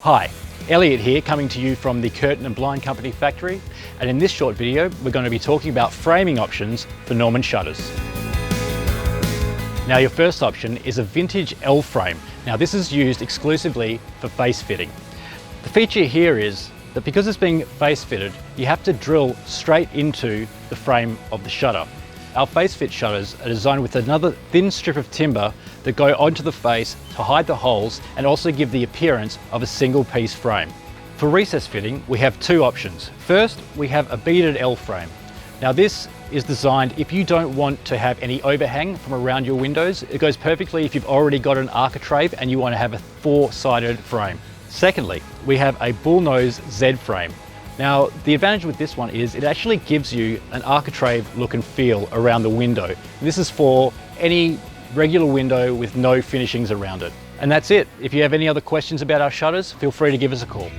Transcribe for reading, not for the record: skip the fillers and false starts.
Hi, Elliot here, coming to you from the Curtain and Blind Company factory, and in this short video we're going to be talking about framing options for Norman shutters. Now your first option is a vintage L frame. Now this is used exclusively for face fitting. The feature here is that because it's being face fitted, you have to drill straight into the frame of the shutter. Our face fit shutters are designed with another thin strip of timber that go onto the face to hide the holes and also give the appearance of a single piece frame. For recess fitting, we have two options. First, we have a beaded L frame. Now this is designed if you don't want to have any overhang from around your windows. It goes perfectly if you've already got an architrave and you want to have a four-sided frame. Secondly, we have a Bullnose Z frame. Now, the advantage with this one is it actually gives you an architrave look and feel around the window. This is for any regular window with no finishings around it. And that's it. If you have any other questions about our shutters, feel free to give us a call.